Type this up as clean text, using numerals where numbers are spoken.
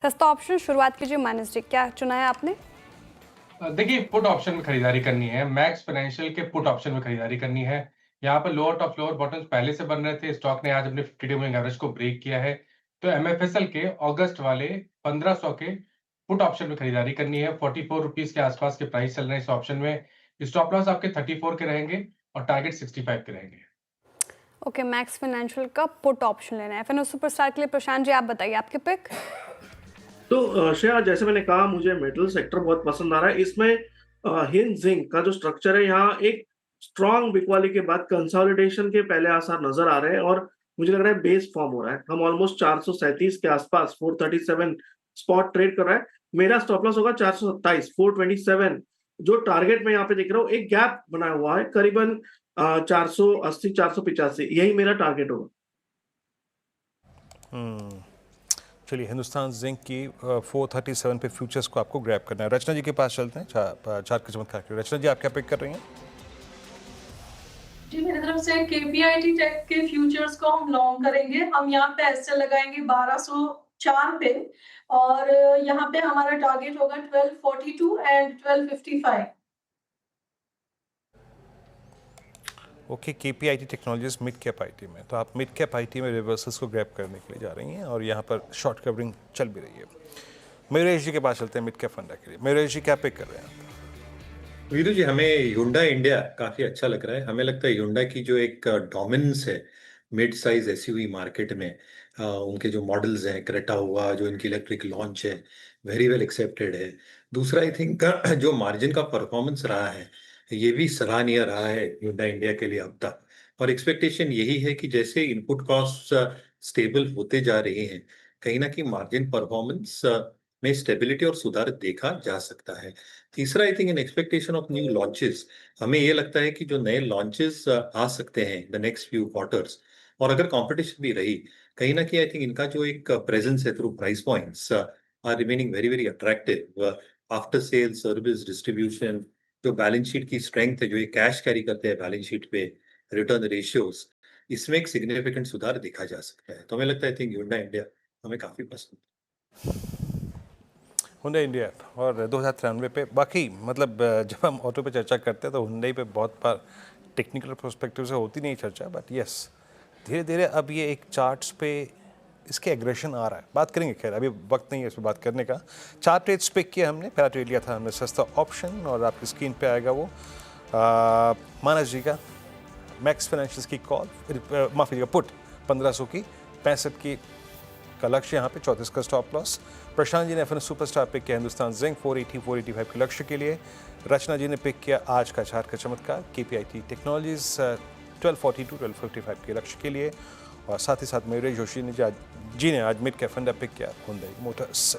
सस्ता ऑप्शन शुरुआत कीजिए -J। क्या चुना है आपने? देखिए पुट ऑप्शन में खरीदारी करनी है, मैक्स फाइनेंशियल के पुट ऑप्शन में खरीदारी करनी है। यहाँ पर लोअर टॉप फ्लोर बॉटम्स पहले से बन रहे थे, स्टॉक ने आज अपने 52 मूविंग एवरेज को ब्रेक किया है। तो एमएफएसएल के अगस्त वाले 1500 के पुट ऑप्शन में खरीदारी करनी है। 44 रुपीस के आसपास के प्राइस चल रहे हैं इस ऑप्शन में। स्टॉप लॉस आपके 34 के रहेंगे और टारगेट 65 के रहेंगे। ओके, मैक्स फाइनेंशियल का पुट ऑप्शन लेना है। एफएनओ सुपरस्टार के लिए प्रशांत जी आप बताइए आपके पिक। तो श्रेया, जैसे मैंने कहा, मुझे मेटल सेक्टर बहुत पसंद आ रहा है। इसमें हिंद जिंक का जो स्ट्रक्चर है, यहाँ एक स्ट्रॉन्ग बिकवाली के बाद कंसोलिडेशन के पहले आसार नजर आ रहे हैं और मुझे लग रहा है बेस फॉर्म हो रहा है। हम ऑलमोस्ट 437 के आसपास 437 स्पॉट ट्रेड कर रहा है। मेरा स्टॉप लॉस होगा 427 427। जो टारगेट मैं यहाँ पे देख रहा हूँ, एक गैप बना हुआ है करीबन 480 485, यही मेरा टारगेट होगा। चलिए, हिंदुस्तान जिंक की 437 पे फ्यूचर्स को आपको ग्रैब करना है। रचना जी के पास चलते हैं चार के चमत्कार के। रचना जी, आप क्या पिक कर रही हैं? जी, मेरी तरफ से केपीआईटी टेक के फ्यूचर्स को हम लॉन्ग करेंगे। हम यहाँ पे एस्टर लगाएंगे 1204 पे और यहाँ पे हमारा टारगेट होगा 1242 and 1255। Okay, KPIT technologies mid cap IT में, तो आप मिड कैप आईटी में रिवर्सल्स को ग्रैब करने के लिए जा रही हैं और यहाँ पर शॉर्ट कवरिंग चल भी रही है। मयूरेश जी के पास चलते हैं मिड कैप फंडा के लिए। मयूरेश जी, क्या पिक कर रहे हैं आप? वीरू जी, हमें Hyundai इंडिया काफी अच्छा लग रहा है। हमें लगता है Hyundai की जो एक डोमिनेंस है मिड साइज एसयूवी मार्केट में, उनके जो मॉडल्स हैं, क्रेटा हुआ, जो इनकी इलेक्ट्रिक लॉन्च है, वेरी वेल एक्सेप्टेड है। दूसरा, आई थिंक जो मार्जिन का परफॉर्मेंस रहा है, ये भी सराहनीय रहा है Hyundai इंडिया के लिए अब तक। और एक्सपेक्टेशन यही है कि जैसे इनपुट कॉस्ट स्टेबल होते जा रहे हैं, कहीं ना कहीं मार्जिन परफॉर्मेंस में स्टेबिलिटी और सुधार देखा जा सकता है। तीसरा, I think in expectation of new launches, हमें ये लगता है कि जो नए लॉन्चेस आ सकते हैं द नेक्स्ट फ्यू क्वार्टर्स, और अगर कंपटीशन भी रही, कहीं ना कहीं आई थिंक इनका जो एक प्रेजेंस है through price points are remaining very very attractive. After sale service distribution, जो बैलेंस शीट की स्ट्रेंथ है, जो ये कैश कैरी करते हैं बैलेंस शीट पे, रिटर्न रेशियोज, इसमें एक सिग्निफिकेंट सुधार देखा जा सकता है। तो हमें लगता है आई थिंक Hyundai इंडिया हमें काफी पसंद है। Hyundai इंडिया और 2093 पे। बाकी मतलब जब हम ऑटो पे चर्चा करते हैं तो Hyundai पे बहुत बार टेक्निकल पर्सपेक्टिव से होती नहीं चर्चा, बट यस, धीरे धीरे अब ये एक चार्ट्स पे इसके एग्रेशन आ रहा है। बात करेंगे, खैर अभी वक्त नहीं है इस पर बात करने का। 4 ट्रेड्स पिक किया हमने। पहला ट्रेड लिया था हमने सस्ता ऑप्शन, और आपकी स्क्रीन पे आएगा वो मानस जी का मैक्स फाइनेंशियल्स की कॉल, माफ कीजिएगा पुट 1500 की 65 की का लक्ष्य, यहाँ पे 34 का स्टॉप लॉस। प्रशांत जी ने एफएनओ सुपरस्टार पिक किया हिंदुस्तान जिंक 480 485 के लक्ष्य के लिए। रचना जी ने पिक किया आज का चार का चमत्कार केपीआईटी टेक्नोलॉजीज 1242 1255 के लक्ष्य के लिए। और साथ ही साथ मयूरेश जोशी ने जी ने आज मिड कैप फंडा पिक किया Hyundai मोटर्स।